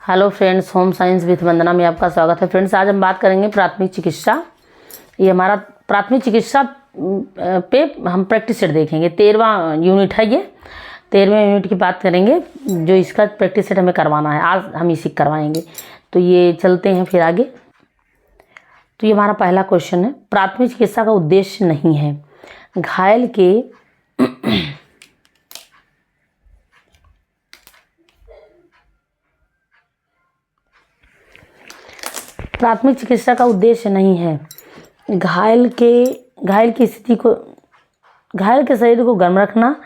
Hello friends, home science with Vandana में आपका स्वागत है। फ्रेंड्स, आज हम बात करेंगे प्राथमिक चिकित्सा। ये हमारा प्राथमिक चिकित्सा पे हम प्रैक्टिस सेट देखेंगे। 13वां यूनिट है ये। 13वें यूनिट की बात करेंगे, जो इसका प्रैक्टिस सेट हमें करवाना है। आज हम इसी करवाएंगे। तो ये चलते हैं फिर आगे। तो ये हमारा पहला क्वेश्चन है, प्राथमिक चिकित्सा का उद्देश्य नहीं है घायल के प्राथमिक चिकित्सा का उद्देश्य नहीं है घायल के शरीर को गर्म रखना,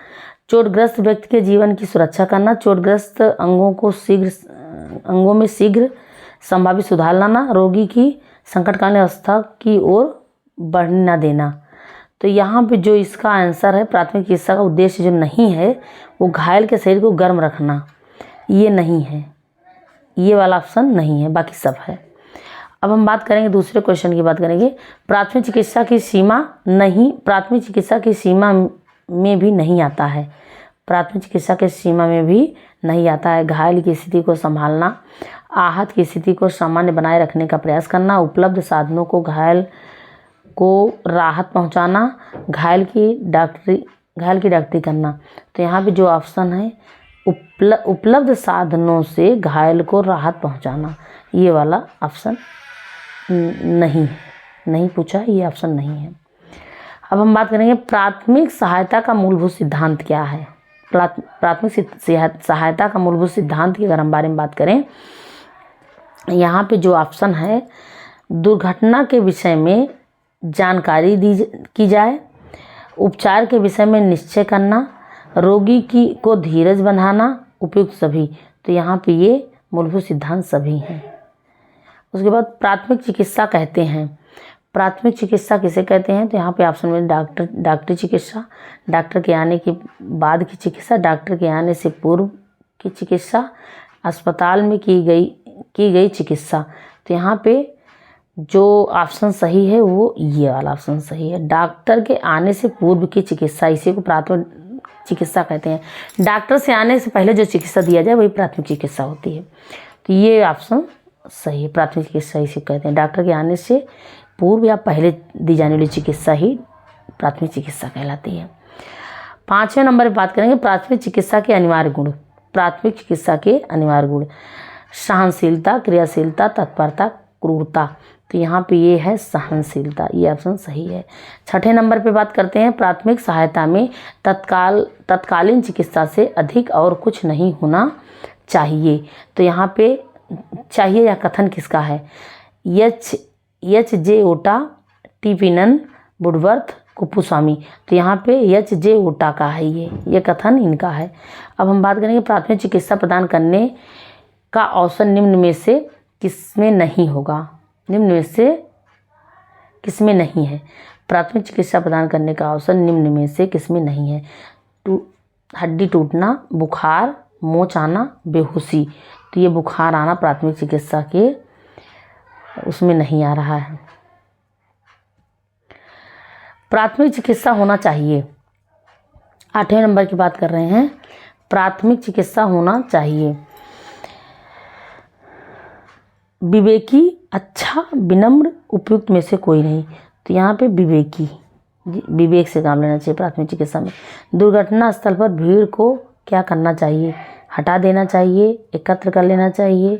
चोटग्रस्त व्यक्ति के जीवन की सुरक्षा करना, चोटग्रस्त अंगों में शीघ्र संभावित सुधार लाना, रोगी की संकटकालीन अवस्था की ओर बढ़ने न देना। तो यहाँ पे जो इसका आंसर है, प्राथमिक चिकित्सा का उद्देश्य जो नहीं है वो घायल के शरीर को गर्म रखना, ये नहीं है। ये वाला ऑप्शन नहीं है, बाकी सब है। अब हम बात करेंगे दूसरे क्वेश्चन की बात करेंगे। प्राथमिक चिकित्सा की सीमा में भी नहीं आता है। प्राथमिक चिकित्सा के सीमा में भी नहीं आता है घायल की स्थिति को संभालना, आहत की स्थिति को सामान्य बनाए रखने का प्रयास करना, उपलब्ध साधनों को घायल को राहत पहुंचाना, घायल की डॉक्टरी करना। तो यहाँ पे जो ऑप्शन है उपलब्ध साधनों से घायल को राहत पहुंचाना, ये वाला ऑप्शन नहीं पूछा, ये ऑप्शन नहीं है। अब हम बात करेंगे प्राथमिक सहायता का मूलभूत सिद्धांत क्या है। प्राथमिक सहायता का मूलभूत सिद्धांत की अगर हम बारे में बात करें, यहाँ पे जो ऑप्शन है, दुर्घटना के विषय में जानकारी की जाए, उपचार के विषय में निश्चय करना, रोगी को धीरज बंधाना, उपयुक्त सभी। तो यहाँ पे ये मूलभूत सिद्धांत सभी हैं। उसके बाद प्राथमिक चिकित्सा कहते हैं। प्राथमिक चिकित्सा किसे कहते हैं? तो यहाँ पे ऑप्शन में डॉक्टरी चिकित्सा, डॉक्टर के आने के बाद की चिकित्सा, डॉक्टर के आने से पूर्व की चिकित्सा, अस्पताल में की गई चिकित्सा। तो यहाँ पे जो ऑप्शन सही है वो ये वाला ऑप्शन सही है। डॉक्टर के आने से पूर्व की चिकित्सा, इसी को प्राथमिक चिकित्सा कहते हैं। डॉक्टर से आने से पहले जो चिकित्सा दिया जाए वही प्राथमिक चिकित्सा होती है। तो ये ऑप्शन सही है, प्राथमिक चिकित्सा इसे कहते हैं। डॉक्टर के आने से पूर्व या पहले दी जाने वाली चिकित्सा ही प्राथमिक चिकित्सा कहलाती है। 5वें नंबर पर बात करेंगे प्राथमिक चिकित्सा के अनिवार्य गुण। प्राथमिक चिकित्सा के अनिवार्य गुण: सहनशीलता, क्रियाशीलता, तत्परता, क्रूरता। तो यहाँ पे ये है सहनशीलता, ये ऑप्शन सही है। 6ठे नंबर पे बात करते हैं प्राथमिक सहायता में तत्कालीन चिकित्सा से अधिक और कुछ नहीं होना चाहिए। तो यहाँ पे चाहिए या कथन किसका है? एच जे ओटा, टीपीनन, वुडवर्थ, कुप्पुस्वामी। तो यहाँ पे एच जे ओटा का है, ये कथन इनका है। अब हम बात करेंगे प्राथमिक चिकित्सा प्रदान करने का अवसर निम्न में से किसमें नहीं होगा। निम्न में से किसमें नहीं है? प्राथमिक चिकित्सा प्रदान करने का अवसर निम्न में से किसमें नहीं है? हड्डी टूटना, बुखार, मोच आना, बेहोशी। तो ये बुखार आना प्राथमिक चिकित्सा के उसमें नहीं आ रहा है। प्राथमिक चिकित्सा होना चाहिए। 8वें नंबर की बात कर रहे हैं, प्राथमिक चिकित्सा होना चाहिए। विवेकी, अच्छा, विनम्र, उपयुक्त में से कोई नहीं। तो यहाँ पे विवेक से काम लेना चाहिए प्राथमिक चिकित्सा में। दुर्घटना स्थल पर भीड़ को क्या करना चाहिए? हटा देना चाहिए, एकत्र कर लेना चाहिए,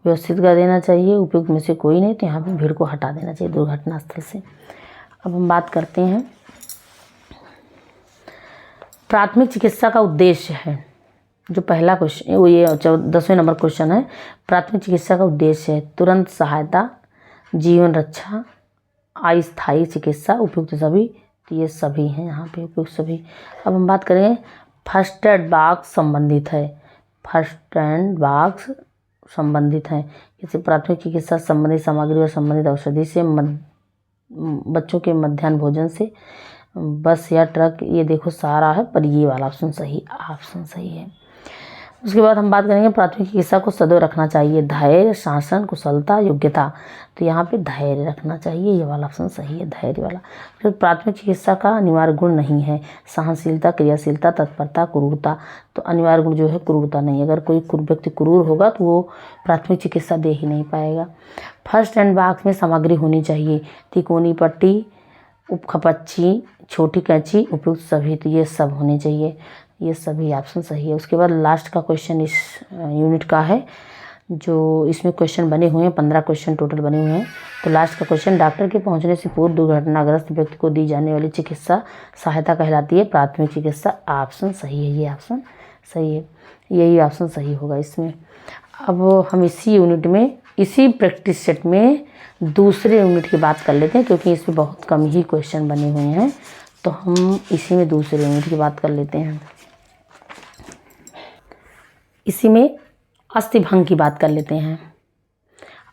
व्यवस्थित कर देना चाहिए, उपयुक्त में से कोई नहीं। तो यहाँ पे भीड़ को हटा देना चाहिए दुर्घटना स्थल से। अब हम बात करते हैं प्राथमिक चिकित्सा का उद्देश्य है। जो पहला क्वेश्चन वो ये 10वें नंबर क्वेश्चन है, प्राथमिक चिकित्सा का उद्देश्य है तुरंत सहायता, जीवन रक्षा, अस्थायी चिकित्सा, उपयुक्त सभी। तो ये सभी हैं यहाँ पे, उपयुक्त सभी। अब हम बात करेंगे फर्स्ट एड बॉक्स संबंधित है। फर्स्ट एड बॉक्स संबंधित है किसी प्राथमिक चिकित्सा संबंधित सामग्री और संबंधित औषधि से, बच्चों के मध्याह्न भोजन से, बस या ट्रक। ये देखो सारा है, पर ये वाला ऑप्शन सही है। उसके बाद हम बात करेंगे प्राथमिक चिकित्सा को सदैव रखना चाहिए धैर्य, शासन, कुशलता, योग्यता। तो यहाँ पे धैर्य रखना चाहिए, ये वाला ऑप्शन सही है, धैर्य वाला। फिर प्राथमिक चिकित्सा का अनिवार्य गुण नहीं है सहनशीलता, क्रियाशीलता, तत्परता, क्रूरता। तो अनिवार्य गुण जो है क्रूरता नहीं। अगर कोई व्यक्ति क्रूर होगा तो वो प्राथमिक चिकित्सा दे ही नहीं पाएगा। फर्स्ट एड बॉक्स में सामग्री होनी चाहिए तिकोनी पट्टी, उपखपच्ची, छोटी कैंची, उपयुक्त सभी। तो ये सब होने चाहिए, ये सभी ऑप्शन सही है। उसके बाद लास्ट का क्वेश्चन इस यूनिट का है, जो इसमें क्वेश्चन बने हुए हैं, 15 क्वेश्चन टोटल बने हुए हैं। तो लास्ट का क्वेश्चन, डॉक्टर के पहुंचने से पूर्व दुर्घटनाग्रस्त व्यक्ति को दी जाने वाली चिकित्सा सहायता कहलाती है प्राथमिक चिकित्सा। ऑप्शन सही है, ये ऑप्शन सही है, यही ऑप्शन सही होगा इसमें। अब हम इसी यूनिट में, इसी प्रैक्टिस सेट में दूसरे यूनिट की बात कर लेते हैं, क्योंकि इसमें बहुत कम ही क्वेश्चन बने हुए हैं। तो हम इसी में दूसरे यूनिट की बात कर लेते हैं। इसी में अस्थिभंग की बात कर लेते हैं।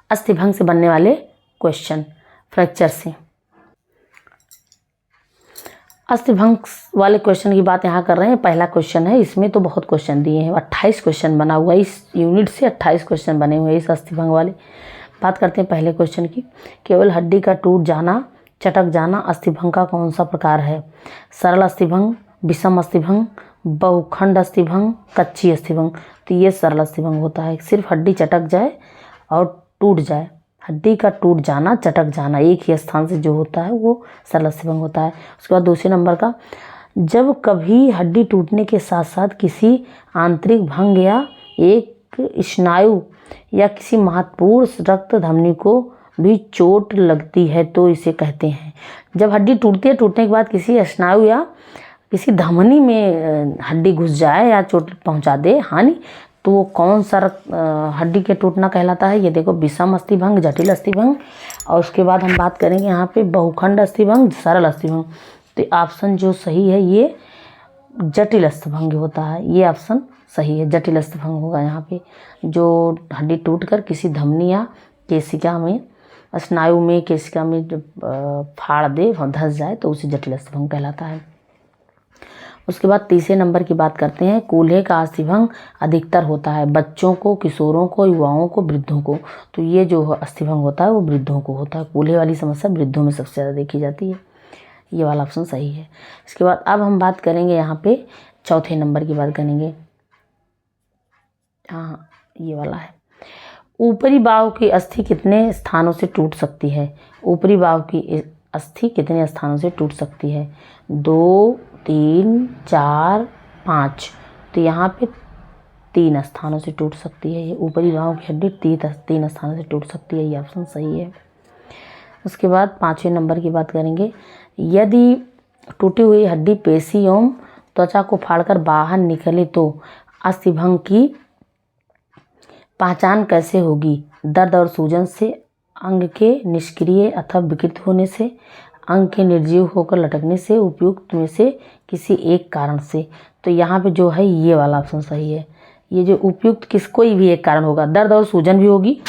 अस्थिभंग से बनने वाले क्वेश्चन, फ्रैक्चर से। अस्थिभंग वाले क्वेश्चन की बात यहाँ कर रहे हैं। पहला क्वेश्चन है, इसमें तो बहुत क्वेश्चन दिए हैं, 28 क्वेश्चन बना हुआ है इस यूनिट से, 28 क्वेश्चन बने हुए हैं इस अस्थिभंग वाले। बात करते हैं पहले क्वेश्चन की। केवल हड्डी का टूट जाना, चटक जाना अस्थिभंग का कौन सा प्रकार है? सरल अस्थिभंग, विषम अस्थिभंग, बहुखंड अस्थिभंग, कच्ची अस्थिभंग। तो ये सरल अस्थिभंग होता है, सिर्फ हड्डी चटक जाए और टूट जाए। हड्डी का टूट जाना, चटक जाना, एक ही स्थान से जो होता है वो सरल अस्थिभंग होता है। उसके बाद दूसरे नंबर का, जब कभी हड्डी टूटने के साथ साथ किसी आंतरिक भंग या एक स्नायु या किसी महत्वपूर्ण रक्त धमनी को भी चोट लगती है तो इसे कहते हैं। जब हड्डी टूटती है, टूटने के बाद किसी स्नायु या किसी धमनी में हड्डी घुस जाए या चोट पहुंचा दे, हानि, तो वो कौन सा हड्डी के टूटना कहलाता है? ये देखो, विषम अस्थिभंग, जटिल अस्थिभंग, और उसके बाद हम बात करेंगे यहाँ पे बहुखंड अस्थिभंग, सरल अस्थिभंग। तो ऑप्शन जो सही है ये जटिल अस्थिभंग होता है, ये ऑप्शन सही है, जटिल अस्थिभंग होगा यहाँ पे। जो हड्डी टूटकर किसी धमनी या केशिका में, स्नायु में, केशिका में जब फाड़ दे, धंस जाए, तो उसे जटिल अस्थिभंग कहलाता है। उसके बाद तीसरे नंबर की बात करते हैं। कूल्हे का अस्थिभंग अधिकतर होता है बच्चों को, किशोरों को, युवाओं को, वृद्धों को। तो ये जो अस्थिभंग होता है वो वृद्धों को होता है। कूल्हे वाली समस्या वृद्धों में सबसे ज़्यादा देखी जाती है, ये वाला ऑप्शन सही है। इसके बाद अब हम बात करेंगे यहाँ पे चौथे नंबर की बात करेंगे। हाँ, ये वाला है, ऊपरी बाहु की अस्थि कितने स्थानों से टूट सकती है? ऊपरी बाहु की अस्थि कितने स्थानों से टूट सकती है? 2, 3, 4, 5। तो यहाँ पे 3 स्थानों से टूट सकती है। ये ऊपरी बाहु की हड्डी 3 स्थानों से टूट सकती है, ये ऑप्शन सही है। उसके बाद 5वें नंबर की बात करेंगे। यदि टूटी हुई हड्डी पेशी एवं त्वचा को फाड़कर बाहर निकले तो अस्थिभंग की पहचान कैसे होगी? दर्द और सूजन से, अंग के निष्क्रिय अथवा विकृत होने से, अंग के निर्जीव होकर लटकने से, उपयुक्त में से किसी एक कारण से। तो यहाँ पे जो है ये वाला ऑप्शन सही है। ये जो उपयुक्त कोई भी एक कारण होगा, दर्द और सूजन भी होगी,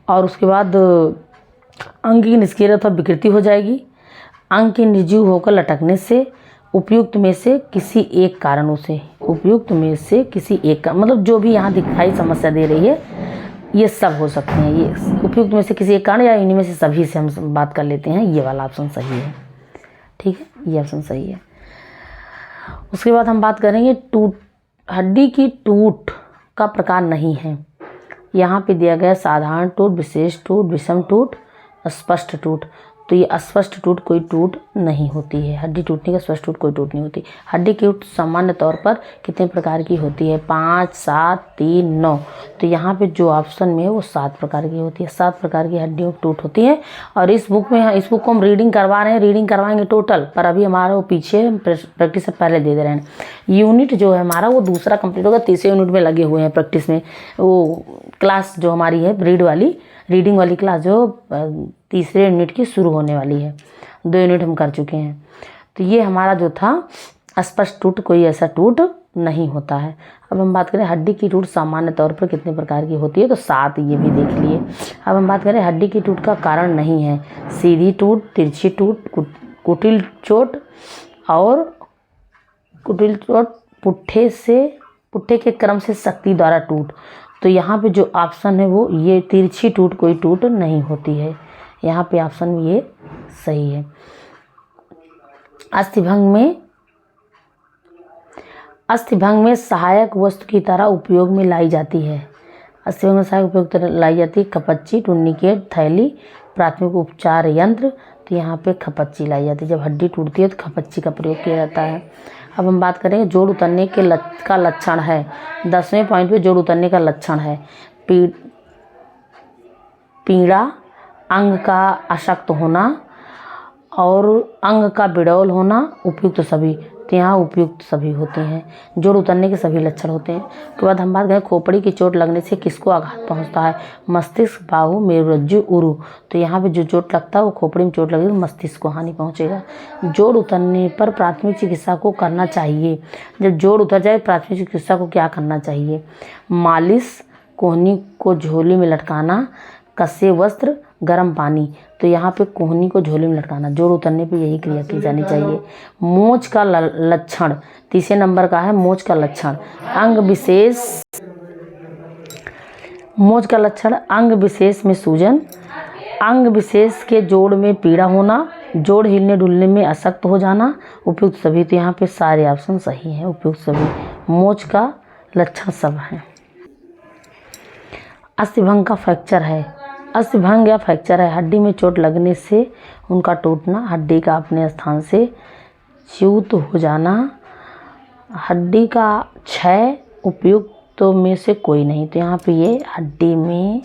और उसके बाद अंग की निष्क्रिय अथवा विकृति हो जाएगी, अंग के निर्जीव होकर लटकने से, उपयुक्त में से किसी एक कारणों से, उपयुक्त में से किसी एक का मतलब जो भी यहाँ दिखाई समस्या दे रही है ये सब हो सकते हैं। ये उपयुक्त में से किसी एक कारण या इन्हीं में से सभी से हम बात कर लेते हैं, ये वाला ऑप्शन सही है। ठीक है, ये ऑप्शन सही है। उसके बाद हम बात करेंगे हड्डी की टूट का प्रकार नहीं है। यहाँ पे दिया गया साधारण टूट, विशेष टूट, विषम टूट, स्पष्ट टूट। तो ये अस्पष्ट टूट कोई टूट नहीं होती है। हड्डी टूटने का स्पष्ट टूट कोई टूट नहीं होती। हड्डी की टूट सामान्य तौर पर कितने प्रकार की होती है? 5, 7, 3, 9। तो यहाँ पे जो ऑप्शन में है वो 7 प्रकार की होती है। 7 प्रकार की हड्डियों की टूट होती है। और इस बुक को हम रीडिंग करवा रहे हैं, रीडिंग करवाएंगे टोटल, पर अभी हमारा वो पीछे प्रैक्टिस से पहले दे रहे हैं। यूनिट जो है हमारा वो दूसरा कंप्लीट होगा, तीसरे यूनिट में लगे हुए हैं प्रैक्टिस में। वो क्लास जो हमारी है रीडिंग वाली क्लास जो तीसरे यूनिट की शुरू होने वाली है। 2 यूनिट हम कर चुके हैं। तो ये हमारा जो था अस्पष्ट टूट कोई ऐसा टूट नहीं होता है। अब हम बात करें हड्डी की टूट सामान्य तौर पर कितने प्रकार की होती है, तो 7 ये भी देख लिए। अब हम बात करें हड्डी की टूट का कारण नहीं है। सीधी टूट, तिरछी टूट, कुटिल चोट, और कुटिल चोट पुट्ठे से पुट्ठे के क्रम से शक्ति द्वारा टूट। तो यहाँ पे जो ऑप्शन है वो ये तिरछी टूट कोई टूट नहीं होती है। यहाँ पे ऑप्शन ये सही है। अस्थिभंग में सहायक वस्तु की तरह उपयोग में लाई जाती है। अस्थिभंग में सहायक उपयोग की तरह लाई जाती है खपच्ची, टूर्निकेट, थैली, प्राथमिक उपचार यंत्र। तो यहाँ पे खपच्ची लाई जाती है। जब हड्डी टूटती है तो खपच्ची का प्रयोग किया जाता है। अब हम बात करेंगे जोड़ उतरने का लक्षण है। 10वें पॉइंट पे जोड़ उतरने का लक्षण है पीड़ा, अंग का अशक्त होना और अंग का बिडौल होना, उपयुक्त सभी। तो यहाँ उपयुक्त सभी होते हैं। जोड़ उतरने के सभी लक्षण होते हैं। उसके बाद हम बात करें खोपड़ी की चोट लगने से किसको आघात पहुँचता है। मस्तिष्क, बाहु, मेरुरज्जु, उरु। तो यहाँ पे जो चोट लगता है वो खोपड़ी में चोट लगेगी तो मस्तिष्क को हानि पहुँचेगा। जोड़ उतरने पर प्राथमिक चिकित्सा को करना चाहिए। जब जोड़ उतर जाए प्राथमिक चिकित्सा को क्या करना चाहिए। मालिश, कोहनी को झोली में लटकाना, कसे वस्त्र, गर्म पानी। तो यहाँ पे कोहनी को झोली में लटकाना। जोड़ उतरने पे यही क्रिया की जानी चाहिए। मोच का लक्षण 3 नंबर का है। मोच का लक्षण मोच का लक्षण अंग विशेष में सूजन, अंग विशेष के जोड़ में पीड़ा होना, जोड़ हिलने डुलने में अशक्त हो जाना, उपयुक्त सभी। तो यहाँ पे सारे ऑप्शन सही हैं। उपयुक्त सभी मोच का लक्षण सब हैं। अस्थिभंग का फ्रैक्चर है। अस्थिभंग या फ्रैक्चर है हड्डी में चोट लगने से उनका टूटना, हड्डी का अपने स्थान से च्युत हो जाना, हड्डी का क्षय, उपयुक्त में से कोई नहीं। तो यहाँ पे ये हड्डी में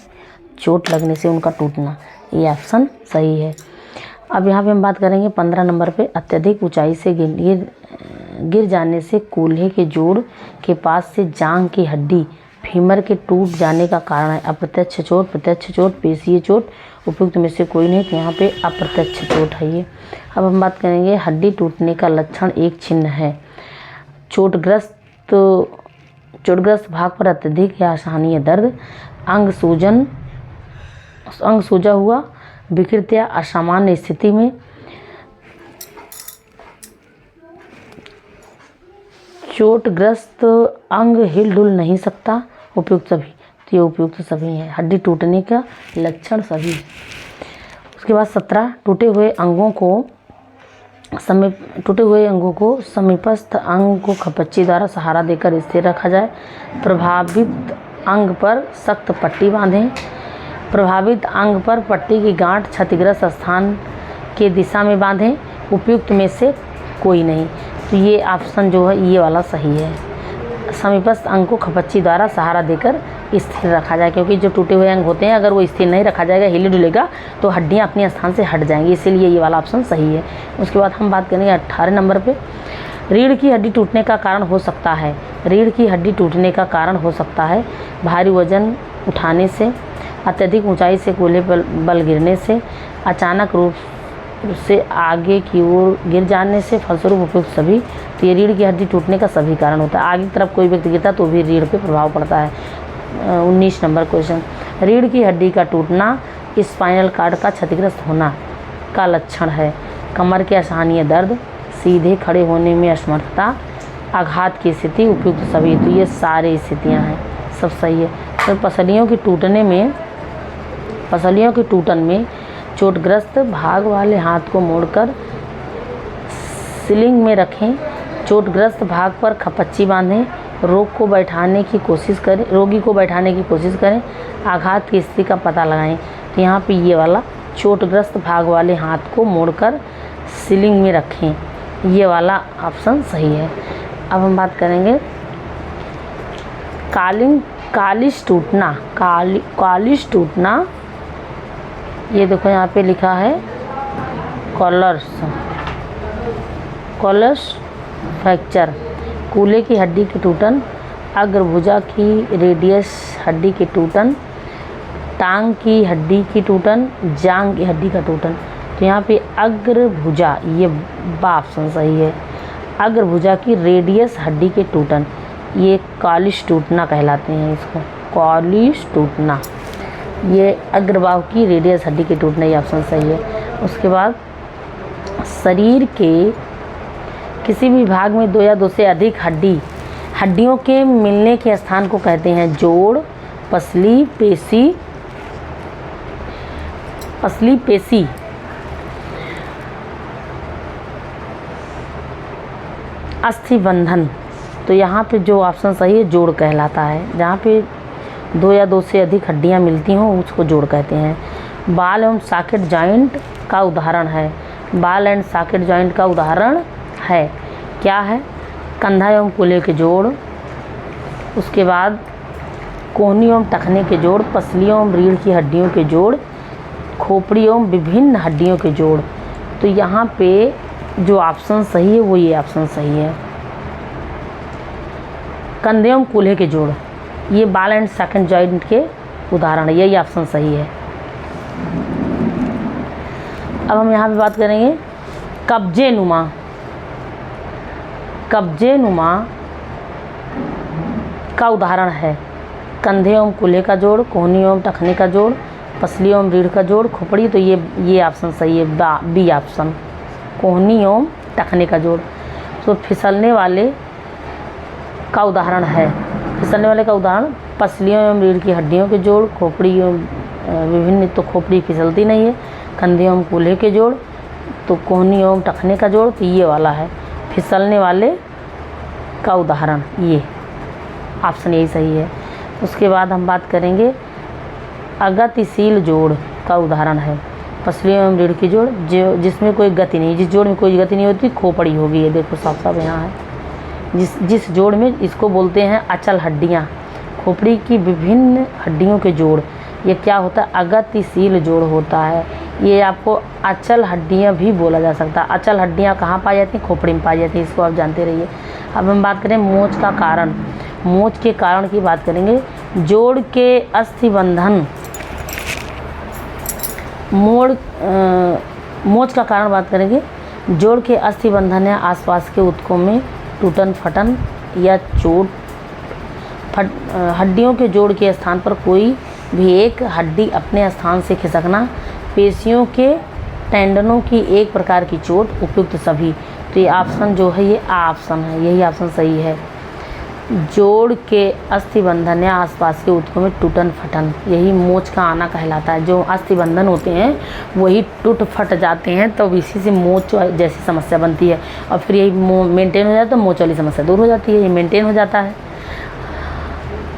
चोट लगने से उनका टूटना, ये ऑप्शन सही है। अब यहाँ पे हम बात करेंगे 15 नंबर पे अत्यधिक ऊंचाई से गिर जाने से कूल्हे के जोड़ के पास से जांघ की हड्डी फीमर के टूट जाने का कारण है। अप्रत्यक्ष चोट, प्रत्यक्ष चोट, पेशीय चोट, उपयुक्त में से कोई नहीं। तो यहाँ पे अप्रत्यक्ष चोट है ये। अब हम बात करेंगे हड्डी टूटने का लक्षण एक चिन्ह है। चोटग्रस्त भाग पर अत्यधिक या असहनीय दर्द, अंग सूजा हुआ, विकृत या असामान्य स्थिति में, चोटग्रस्त अंग हिल डुल नहीं सकता, उपयुक्त सभी। तो ये उपयुक्त सभी हैं। हड्डी टूटने का लक्षण सभी। उसके बाद 17 टूटे हुए अंगों को समीपस्थ अंग को खपच्ची द्वारा सहारा देकर स्थिर रखा जाए। प्रभावित अंग पर सख्त पट्टी बांधें। प्रभावित अंग पर पट्टी की गांठ क्षतिग्रस्त स्थान के दिशा में बांधें, उपयुक्त में से कोई नहीं। तो ये ऑप्शन जो है ये वाला सही है। समीपस्थ अंग को खपच्ची द्वारा सहारा देकर स्थिर रखा जाए, क्योंकि जो टूटे हुए अंग होते हैं अगर वो स्थिर नहीं रखा जाएगा, हिले डुलेगा तो हड्डियाँ अपने स्थान से हट जाएंगी, इसीलिए ये वाला ऑप्शन सही है। उसके बाद हम बात करेंगे 18 नंबर पे रीढ़ की हड्डी टूटने का कारण हो सकता है। रीढ़ की हड्डी टूटने का कारण हो सकता है भारी वजन उठाने से, अत्यधिक ऊंचाई से कूल्हे पर बल गिरने से, अचानक रूप से आगे की ओर गिर जाने से, फलस्वरूप उपयुक्त सभी। तो ये रीढ़ की हड्डी टूटने का सभी कारण होता है। आगे की तरफ कोई व्यक्ति गिरता तो भी रीढ़ पे प्रभाव पड़ता है। 19 नंबर क्वेश्चन, रीढ़ की हड्डी का टूटना स्पाइनल कॉर्ड का क्षतिग्रस्त होना का लक्षण है। कमर के असहनीय दर्द, सीधे खड़े होने में असमर्थता, आघात की स्थिति, उपयुक्त सभी। तो ये सारी स्थितियाँ हैं, सब सही है। तो पसलियों की टूटन में चोटग्रस्त भाग वाले हाथ को मोड़कर सीलिंग में रखें। चोटग्रस्त भाग पर खपच्ची बांधें। रोगी को बैठाने की कोशिश करें। आघात की स्थिति का पता लगाएं। तो यहाँ पे ये वाला चोटग्रस्त भाग वाले हाथ को मोड़कर सीलिंग में रखें, ये वाला ऑप्शन सही है। अब हम बात करेंगे कालिश टूटना। ये देखो यहाँ पे लिखा है कॉलस फ्रैक्चर, कूल्हे की हड्डी की टूटन, अग्रभुजा की रेडियस हड्डी की टूटन, टांग की हड्डी की टूटन, जांग की हड्डी का टूटन। तो यहाँ पे अग्रभुजा, ये ऑप्शन सही है। अग्रभुजा की रेडियस हड्डी के टूटन, ये कालिश टूटना कहलाते हैं। इसको कालिश टूटना, ये अग्रबाहु की रेडियस हड्डी के टूटना, ये ऑप्शन सही है। उसके बाद शरीर के किसी भी भाग में 2 या 2 से अधिक हड्डियों के मिलने के स्थान को कहते हैं जोड़, पसली, पेशी, अस्थिबंधन। तो यहाँ पे जो ऑप्शन सही है जोड़ कहलाता है। जहाँ पे 2 या 2 से अधिक हड्डियाँ मिलती हों उसको जोड़ कहते हैं। बाल एवं सॉकेट जॉइंट का उदाहरण है। बाल एंड सॉकेट जॉइंट का उदाहरण है क्या है? कंधा एवं कूल्हे के जोड़, उसके बाद कोहनी एवं टखने के जोड़, पसलियों एवं रीढ़ की हड्डियों के जोड़, खोपड़ी एवं विभिन्न हड्डियों के जोड़। तो यहाँ पे जो ऑप्शन सही है वो ये ऑप्शन सही है, कंधे एवं कूल्हे के जोड़। ये बाल एंड सॉकेट जॉइंट के उदाहरण है, यही ऑप्शन सही है। अब हम यहाँ पे बात करेंगे कब्जे नुमा। कब्जे नुमा का उदाहरण है कंधे एवं कूल्हे का जोड़, कोहनी एवं टखने का जोड़, पसली एवं रीढ़ का जोड़, खोपड़ी। तो ये ऑप्शन सही है, बी ऑप्शन, कोहनी एवं टखने का जोड़। तो फिसलने वाले का उदाहरण है, फिसलने वाले का उदाहरण पसलियों एवं रीढ़ की हड्डियों के जोड़, खोपड़ी एवं विभिन्न। तो खोपड़ी फिसलती नहीं है। कंधे एवं कूल्हे के जोड़, तो कोहनी एवं टखने का जोड़। तो ये वाला है फिसलने वाले का उदाहरण, ये ऑप्शन यही सही है। उसके बाद हम बात करेंगे अगतिशील जोड़ का उदाहरण है पसलियों एवं रीढ़ की जोड़, जो जिसमें कोई गति नहीं, जिस जोड़ में कोई गति नहीं होती खोपड़ी होगी। ये देखो साफ साफ यहाँ है। जिस जोड़ में, इसको बोलते हैं अचल हड्डियाँ, खोपड़ी की विभिन्न हड्डियों के जोड़। ये क्या होता है? अगतिशील जोड़ होता है। ये आपको अचल हड्डियाँ भी बोला जा सकता है। अचल हड्डियाँ कहाँ पाई जाती हैं? खोपड़ी में पाई जाती हैं, इसको आप जानते रहिए। अब हम बात करें मोच का कारण। मोच के कारण की बात करेंगे। जोड़ के अस्थिबंधन, मोच का कारण बात करेंगे। जोड़ के अस्थिबंधन या आसपास के ऊतकों में टूटन फटन या चोट, हड्डियों के जोड़ के स्थान पर कोई भी एक हड्डी अपने स्थान से खिसकना, पेशियों के टेंडनों की एक प्रकार की चोट, उपयुक्त सभी। तो ये ऑप्शन जो है ये आ ऑप्शन है, यही ऑप्शन सही है। जोड़ के अस्थिबंधन या आसपास के ऊतकों में टूटन फटन, यही मोच का आना कहलाता है। जो अस्थिबंधन होते हैं वही टूट फट जाते हैं, तो इसी से मोच जैसी समस्या बनती है। और फिर यही मेंटेन हो जाता है तो मोच वाली समस्या दूर हो जाती है, ये मेंटेन हो जाता है।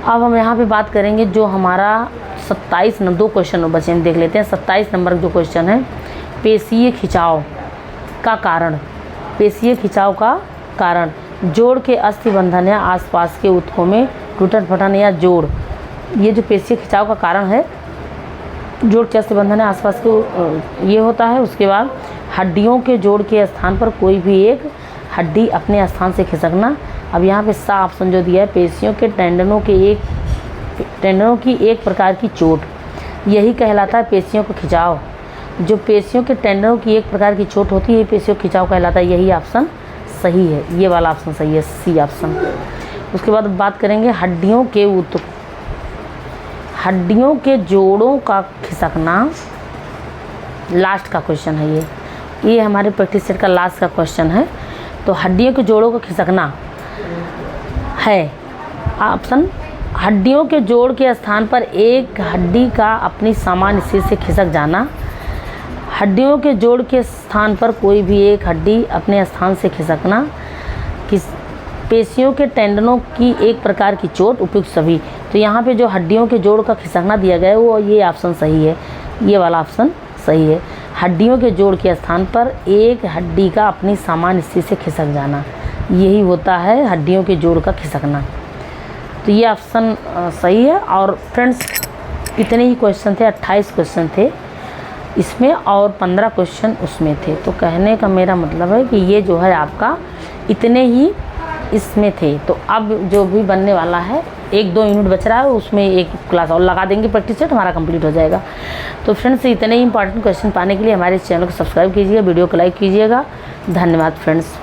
अब हम यहाँ पे बात करेंगे जो हमारा 27 नंबर 2 क्वेश्चन बचे हम देख लेते हैं। 27 नंबर जो क्वेश्चन है पेशीय खिंचाव का कारण। पेशीय खिंचाव का कारण जोड़ के अस्थिबंधन या आसपास के ऊतकों में टूटन फटन या जोड़, ये जो पेशीय खिंचाव का कारण है जोड़ के अस्थिबंधन या आसपास के ये होता है। उसके बाद हड्डियों के जोड़ के स्थान पर कोई भी एक हड्डी अपने स्थान से खिसकना। अब यहाँ पे सा ऑप्शन जो दिया है पेशियों के टेंडनों की एक प्रकार की चोट, यही कहलाता है पेशियों का खिंचाव। जो पेशियों के टेंडनों की एक प्रकार की चोट होती है पेशियों खिंचाव कहलाता है, यही ऑप्शन सही है, ये वाला ऑप्शन सही है, सी ऑप्शन। उसके बाद बात करेंगे हड्डियों के जोड़ों का खिसकना। लास्ट का क्वेश्चन है ये हमारे प्रैक्टिस सेट का लास्ट का क्वेश्चन है। तो हड्डियों के जोड़ों का खिसकना है ऑप्शन, हड्डियों के जोड़ के स्थान पर एक हड्डी का अपनी सामान्य स्थिति से खिसक जाना, हड्डियों के जोड़ के स्थान पर कोई भी एक हड्डी अपने स्थान से खिसकना, पेशियों के टेंडनों की एक प्रकार की चोट, उपयुक्त सभी। तो यहाँ पे जो हड्डियों के जोड़ का खिसकना दिया गया है वो ये ऑप्शन सही है, ये वाला ऑप्शन सही है। हड्डियों के जोड़ के स्थान पर एक हड्डी का अपनी सामान्य स्थिति से खिसक जाना, यही होता है हड्डियों के जोड़ का खिसकना। तो ये ऑप्शन सही है। और फ्रेंड्स इतने ही क्वेश्चन थे, 28 क्वेश्चन थे इसमें और 15 क्वेश्चन उसमें थे। तो कहने का मेरा मतलब है कि ये जो है आपका इतने ही इसमें थे। तो अब जो भी बनने वाला है 1-2 यूनिट बच रहा है, उसमें एक क्लास और लगा देंगे प्रैक्टिस सेट, हमारा कंप्लीट हो जाएगा। तो फ्रेंड्स इतने ही इंपॉर्टेंट क्वेश्चन पाने के लिए हमारे चैनल को सब्सक्राइब कीजिएगा, वीडियो को लाइक कीजिएगा। धन्यवाद फ्रेंड्स।